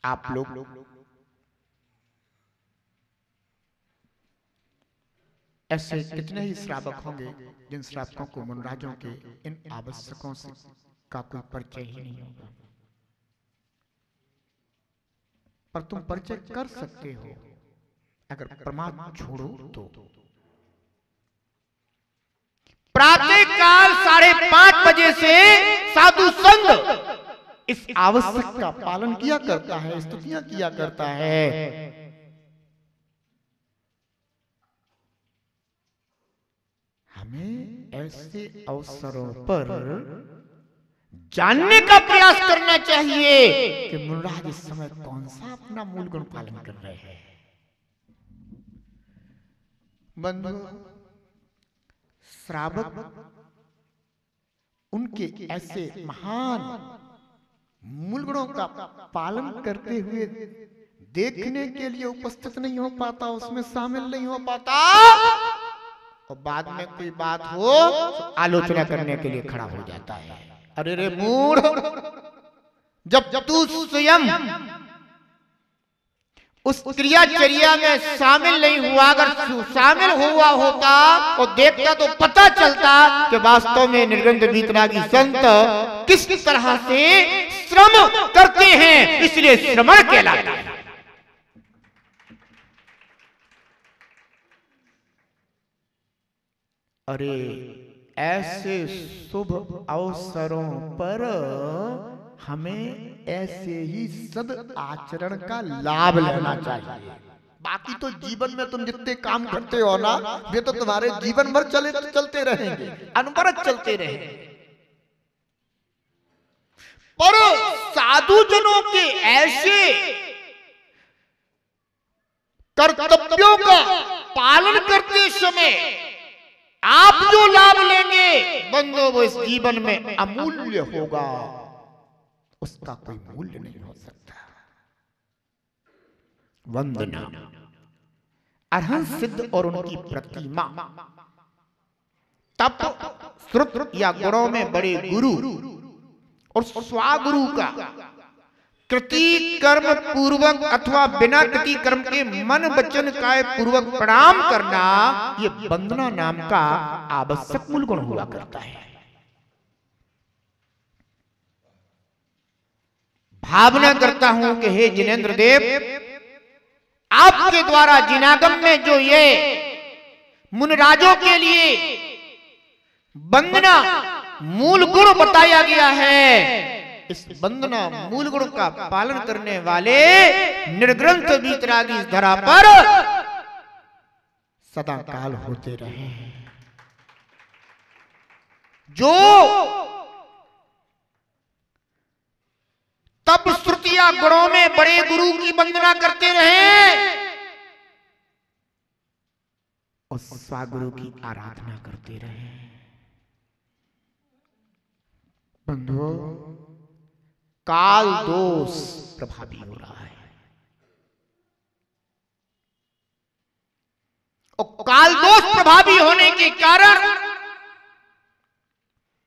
आप लोग ऐसे कितने ही श्रावक होंगे जिन श्रावकों को मुनराजों के इन आवश्यकों से का कोई परिचय ही नहीं होगा, पर तुम परिचय कर सकते हो अगर प्रमाद छोड़ो तो। प्रातः काल 5:30 बजे से साधु संघ इस आवश्यक का पालन किया करता है, स्तुतियां किया करता है। हमें ऐसे अवसरों पर जानने का प्रयास करना चाहिए कि मुनराज इस समय कौन सा अपना मूल गुण पालन कर रहे हैं। बंधु, श्रावक उनके ऐसे महान मूल गुणों का पालन करते हुए देखने के लिए उपस्थित नहीं हो पाता, उसमें शामिल नहीं हो पाता, और बाद में कोई बात हो तो आलोचना करने के लिए खड़ा हो जाता है। अरे रे मूढ़, जब तू स्वयं उस क्रियाचर्या में शामिल नहीं हुआ, अगर शामिल हुआ होता और देखता तो पता चलता कि वास्तव में निर्गंध वीतरागी संत किस तरह से श्रम करते हैं, इसलिए श्रमण कहलाता है। अरे ऐसे शुभ अवसरों पर हमें ऐसे ही सद आचरण का लाभ लेना चाहिए। बाकी तो जीवन में तुम जितने काम करते हो ना, वे तो तुम्हारे जीवन भर चलते रहेंगे, अनवरत चलते रहेंगे, पर साधु जनों के ऐसे कर्तव्यों का पालन करते समय आप जो लाभ लेंगे बंधु, वो इस जीवन में अमूल्य होगा, उसका कोई मूल्य नहीं हो सकता। वंदना, अरहंत सिद्ध और उनकी प्रतिमा, तप, श्रुत या गुणों में बड़े गुरु और स्वागुरु का कृति कर्म पूर्वक अथवा बिना कृति कर्म के मन वचन काय पूर्वक प्रणाम करना, ये वंदना नाम का आवश्यक मूल गुण हुआ करता है। भावना करता हूं कि हे जिनेंद्र देव, आपके द्वारा जिनागम में जो ये मुनराजों के लिए वंदना मूल गुण बताया गया है, इस वंदना मूल गुण का पालन करने वाले निर्ग्रंथ वीतरागी इस धरा पर सदा काल होते रहे। जो तप श्रुतिया गुणों में बड़े गुरु की वंदना करते रहे और स्वागुरु की आराधना करते रहे। बंधुओं, काल दोष प्रभावी हो रहा है, और काल दोष प्रभावी होने के कारण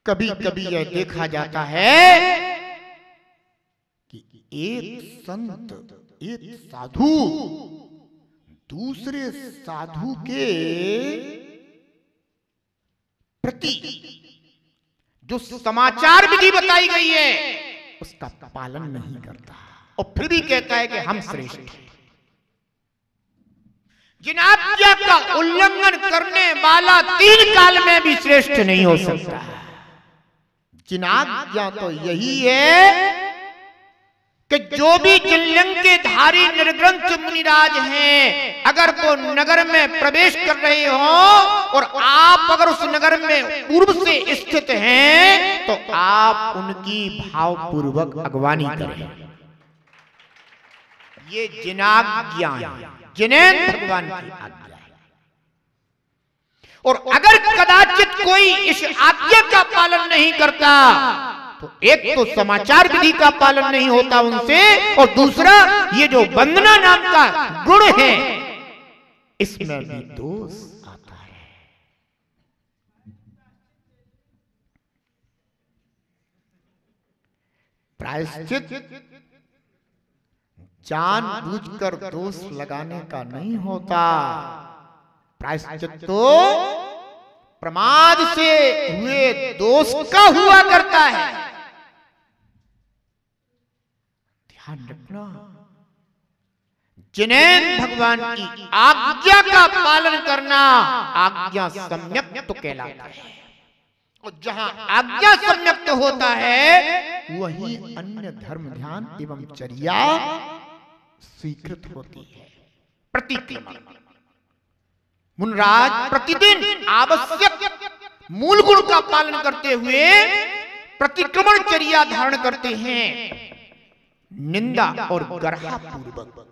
कभी कभी यह देखा जाता है कि एक संत, एक साधु दूसरे साधु के प्रति जो समाचार विधि बताई गई है उसका पालन नहीं करता, और फिर भी कहता है कि हम श्रेष्ठ हैं। जिन आज्ञा का उल्लंघन करने वाला 3 काल में भी श्रेष्ठ नहीं हो सकता। जिन आज्ञा तो यही है कि जो भी जिनलिंग के धारी निर्ग्रंथ मुनिराज हैं, अगर वो नगर में प्रवेश कर रहे हो और आप अगर उस नगर में पूर्व से स्थित हैं, तो आप उनकी भावपूर्वक अगवानी करें। ये जिनाज्ञा है, जिनेंद्र भगवान की आज्ञा है। और अगर कदाचित कोई इस आज्ञा का पालन नहीं करता, तो एक तो समाचार विधि का पालन नहीं होता उनसे, और दूसरा ये जो वंदना नाम का गुण है इसमें भी दोष आता है। प्रायश्चित जानबूझकर दोष लगाने का नहीं होता। प्रायश्चित तो प्रमाद से हुए दोष का हुआ करता है। ध्यान रखना, जिनेन्द्र भगवान की आज्ञा का पालन करना आज्ञा सम्यक तो कहलाता है, और जहां आज्ञा सम्यक होता है वही अन्य धर्म ध्यान एवं चर्या स्वीकृत होती है। प्रतिक्रमण, मुनराज प्रतिदिन आवश्यक मूल गुण का पालन करते हुए प्रतिक्रमण चर्या धारण करते हैं। निंदा और गर्हा पूर्वक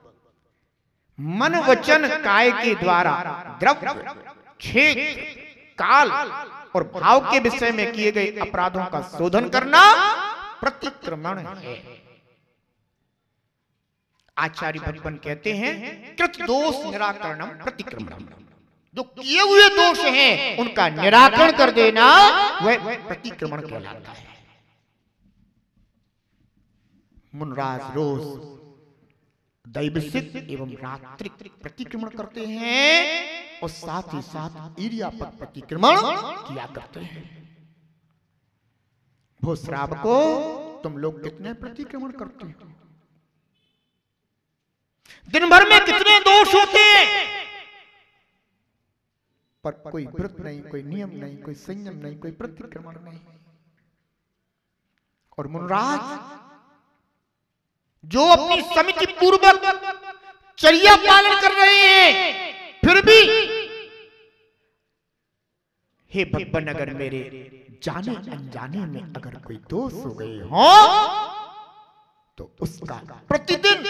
मन वचन काय के द्वारा द्रव्य, क्षेत्र, काल और भाव के विषय में किए गए अपराधों का शोधन करना प्रतिक्रमण है। आचार्य भगवान कहते हैं कृत दोष निराकरणम प्रतिक्रमणम, जो किए हुए दोष हैं उनका निराकरण कर देना वह प्रतिक्रमण कहलाता है। मुनराज रोज दैवसिक एवं रात्रिक प्रतिक्रमण करते हैं और साथ ही साथ ईर्यापद प्रतिक्रमण किया करते हैं। भूश्राव को तुम लोग कितने प्रतिक्रमण करते हो? दिन भर में कितने दोष होते हैं, पर कोई व्रत नहीं, कोई नियम नहीं, कोई संयम नहीं, कोई प्रतिक्रमण नहीं। और मुनराज जो अपनी समिति पूर्वक चर्या पालन कर रहे हैं, फिर भी हे भगवान अगर मेरे जाने अनजाने में अगर कोई दोष हो गए हो तो उसका प्रतिदिन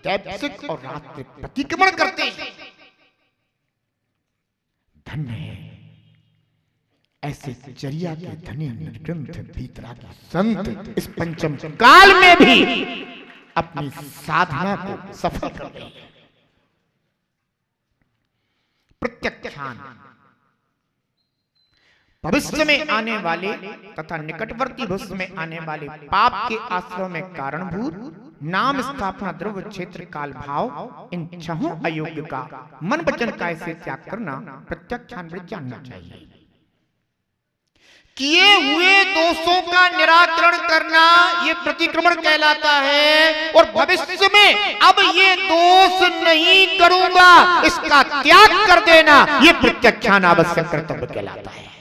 दैवसिक और रात्रिक प्रतिक्रमण करते हैं। धन्य है ऐसे चर्या के धनी निर्ग्रंथ भीतरागी संत इस पंचम काल में भी अपनी साधना को सफल कर रहे हैं। प्रत्याख्यान, भविष्य में आने वाले तथा निकटवर्ती भविष्य में आने वाले पाप के आश्रय में कारणभूत नाम, स्थापना, द्रव्य, क्षेत्र, काल, भाव, इन छहों अयोग्य का मन वचन काय से त्याग करना प्रत्याख्यान में जानना चाहिए। किए हुए दोषों का निराकरण करना ये प्रतिक्रमण कहलाता है, और भविष्य में अब ये दोष नहीं करूंगा इसका त्याग कर देना ये प्रत्याख्यान आवश्यक कर्तव्य कहलाता है।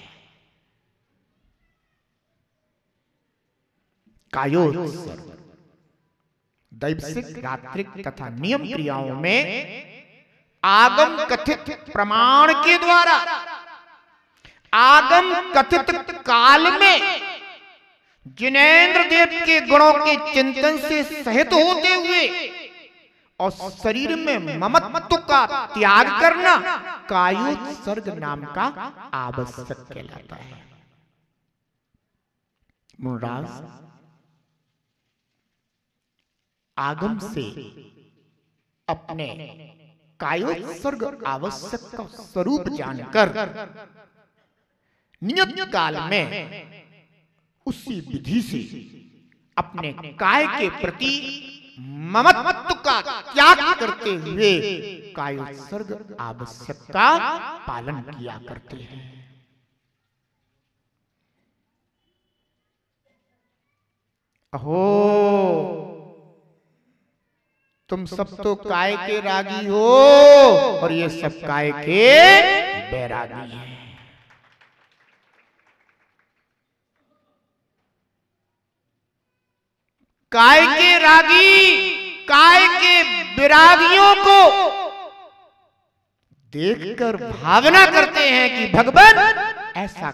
कायोत्सर्ग दैवसिक, रात्रिक तथा नियम क्रियाओं में आगम कथित प्रमाण के द्वारा आगम कथित काल में जिनेन्द्र देव के गुणों के चिंतन से सहित होते हुए और शरीर में ममत्व का त्याग करना कायोत्सर्ग नाम का आवश्यक कहलाता है। मुनराज आगम से अपने कायोत्सर्ग आवश्यक का स्वरूप जानकर नियत काल में उसी विधि से अपने काय के प्रति ममत्व का त्याग करते हुए कायोत्सर्ग आवश्यक का पालन किया करते हैं। अहो तुम सब तो काय के रागी हो और ये सब काय के बैरागी हैं। काय के रागी, काय के विरागियों को देखकर भावना करते हैं कि भगवान ऐसा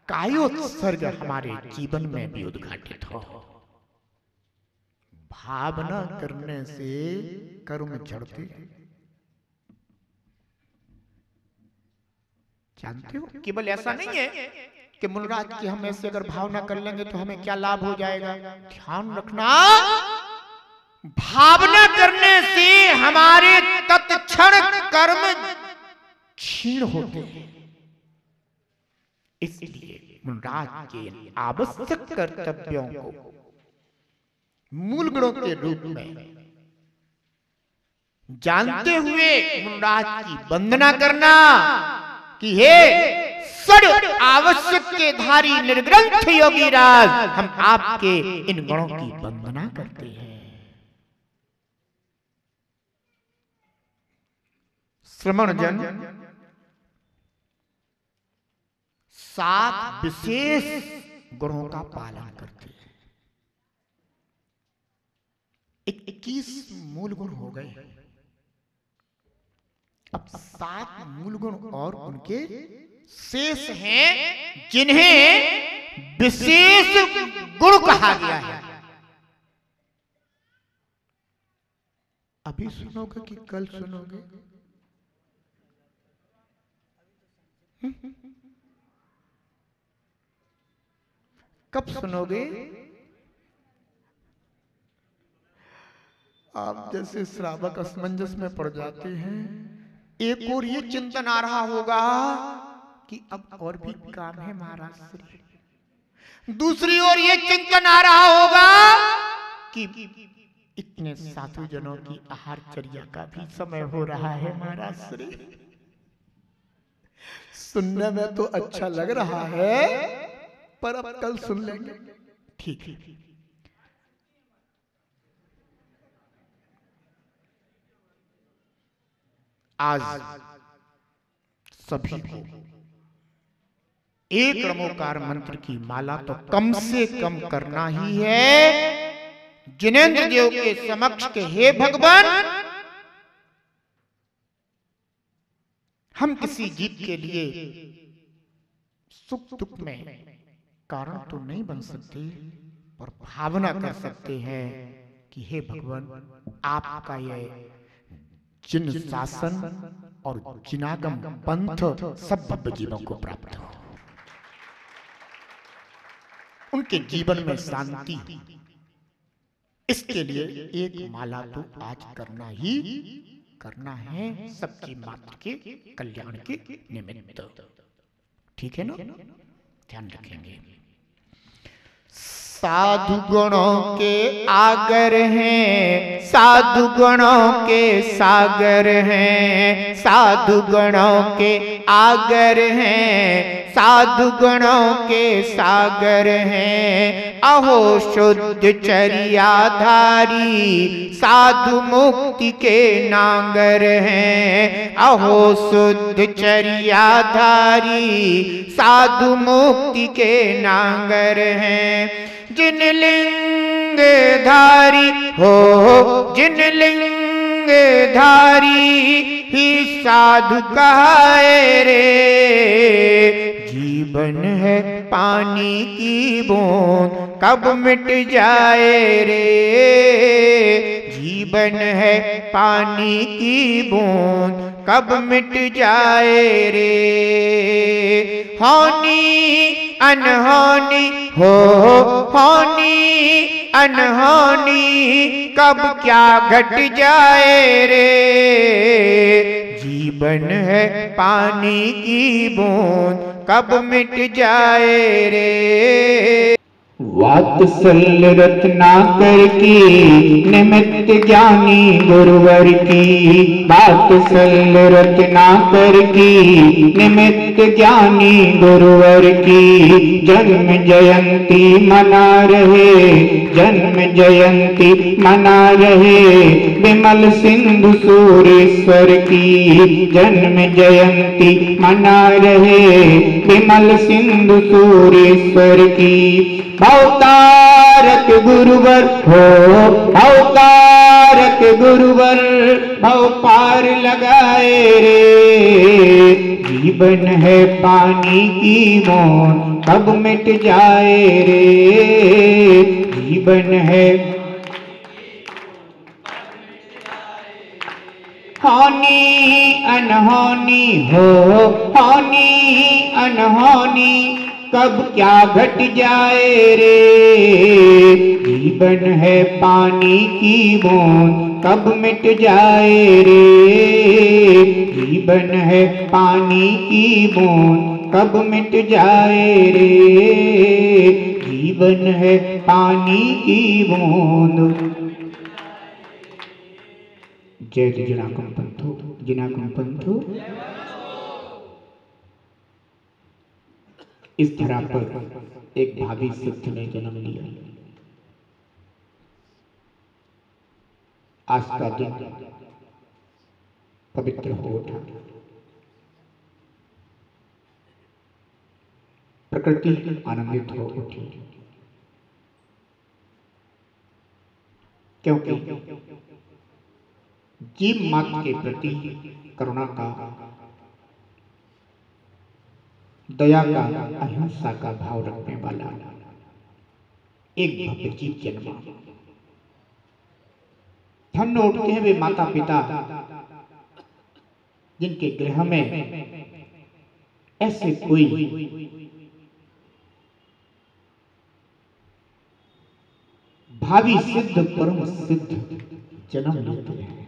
कायोत्सर्ग हमारे जीवन में भी उद्घाटित हो। भावना करने से कर्म झड़ते जानते हो। केवल ऐसा नहीं है कि मुनराज की हम ऐसे अगर भावना कर लेंगे तो हमें क्या लाभ हो जाएगा। ध्यान रखना, भावना करने से हमारे तत्क्षण कर्म क्षीण होते हैं। इसलिए मुनराज के आवश्यक कर्तव्यों को मूल गुणों के रूप में जानते हुए मुनराज की वंदना करना कि हे सड़ आवश्यक के धारी निर्ग्रंथ योगीराज, हम आपके इन गुणों की वंदना करते हैं। श्रमण जन 7 विशेष गुणों का पालन करते हैं। 21 मूल गुण हो गए। अब 7 मूल गुण और उनके शेष हैं, जिन्हें विशेष गुण कहा गया है। अभी सुनोगे कि कल सुनोगे? कब सुनोगे? आप जैसे श्रावक असमंजस में पड़ जाते हैं। एक और ये चिंतन आ रहा होगा कि अब और भी काम है महाराज श्री। दूसरी ओर ये चिंतन आ रहा होगा कि इतने साधु जनों की आहारचर्या का भी समय हो रहा है महाराज श्री। सुनने में तो अच्छा लग रहा है, पर अब कल सुन लेंगे। ठीक है। आज सभी को एक नमोकार मंत्र की माला तो कम से कम करना ही है। जिनेंद्र देव के समक्ष के हे भगवान, हम किसी जीव के लिए सुख दुख में कारण तो नहीं बन सकते, पर भावना कर सकते हैं कि हे भगवान, आपका यह जिन शासन और जिनागम पंथ सब भव्य जीवों को प्राप्त हो, उनके जीवन में शांति, इसके लिए एक माला तो आज करना ही करना है, सबकी मात्र के कल्याण के निमित्त। ठीक है ना? ध्यान रखेंगे। साधु गुणों के आगर हैं, साधु गुणों के सागर हैं, साधु गुणों के आगर हैं, साधु गुणों के सागर हैं। अहो शुद्ध चर्याधारी, साधु मुक्ति के नांगर हैं। अहो शुद्ध चर्याधारी, साधु मुक्ति के नांगर हैं। जिन लिंग धारी हो, जिन लिंग धारी ही साधु कहाए रे। जीवन है पानी की बूंद, कब मिट जाए रे। जीवन है पानी की बूंद, कब मिट जाए रे। होनी अनहोनी हो, होनी अनहोनी कब क्या घट जाए रे। जीवन है पानी की बूंद, कब मिट जाए रे। वात्सल्य रत्नाकर की निमित्त ज्ञानी गुरुवर की। वात्सल्य रत्नाकर की निमित्त ज्ञानी गुरुवर की। जन्म जयंती मना रहे, जन्म जयंती मना रहे विमल सिंधु सूरेश्वर की। जन्म जयंती मना रहे विमल सिंधु सूरेश्वर की। भवतारक गुरुवर हो, भवतारक गुरुवर भव पार लगाए रे। जीवन है पानी की बूंद, कब मिट जाए रे। जीवन है होनी अनहोनी हो, होनी अनहोनी कब क्या घट जाए रे। जीवन है पानी की बूंद, कब मिट जाए रे। जीवन है पानी की बूंद, कब मिट जाए रे। जीवन है पानी की बूंद। जय जिनाकुम पंथो, जिनाकुम पंथो। इस धरा पर एक भावी सिद्ध ने जन्म लिया। आज का दिन पवित्र हो उठा। प्रकृति आनंदित हो उठी, क्योंकि जीव मात्र के प्रति करुणा का, दया का, अहिंसा का भाव रखने वाला एक भव्य जीव जन्मा। धन्य उठते हैं वे माता पिता जिनके गृह में ऐसे कोई भावी सिद्ध परम सिद्ध जन्म लेते हैं।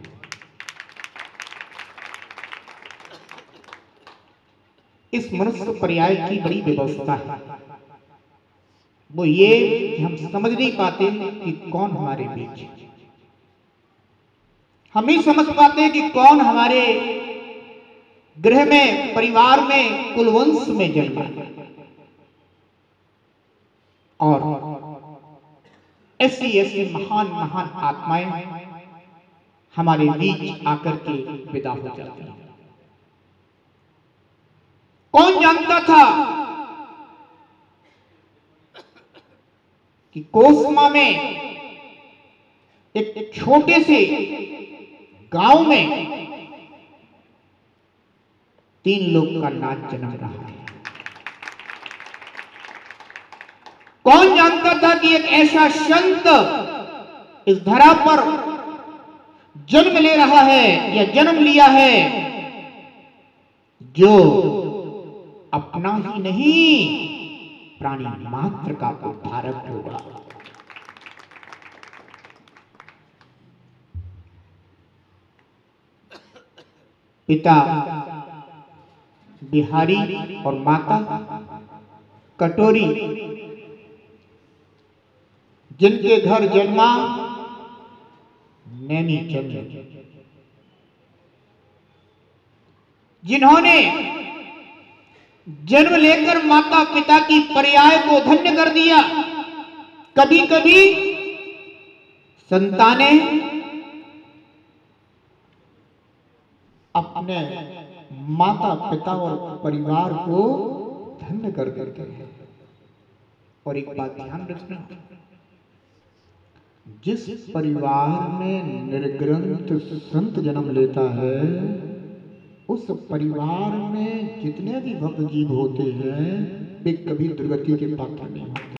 इस मनुष्य पर्याय की बड़ी व्यवस्था है। वो ये कि हम समझ नहीं पाते कि कौन हमारे बीच, हम नहीं समझ पाते कि कौन हमारे गृह में, परिवार में, कुलवंश में जन्मा है। और ऐसी ऐसी महान महान आत्माएं हमारे बीच आकर के विदा हो जाती हैं। कौन जानता था कि कोसमा में एक छोटे से गांव में 3 लोग का नाच जन्म रहा है। कौन जानता था कि एक ऐसा संत इस धरा पर जन्म ले रहा है या जन्म लिया है जो अपना ही नहीं प्राणी मात्र का उद्धारक होगा। पिता बिहारी और माता कटोरी, जिनके घर जन्मा नैनी चंद्र, जिन्होंने जन्म लेकर माता पिता की पर्याय को धन्य कर दिया। कभी कभी संतानें अपने माता पिता और परिवार को धन्य कर देते हैं। और एक बात ध्यान रखना, जिस परिवार में निर्ग्रंथ संत जन्म लेता है, उस परिवार में जितने भी भक्त जीव होते हैं वे कभी दुर्गति के पात्र नहीं होते।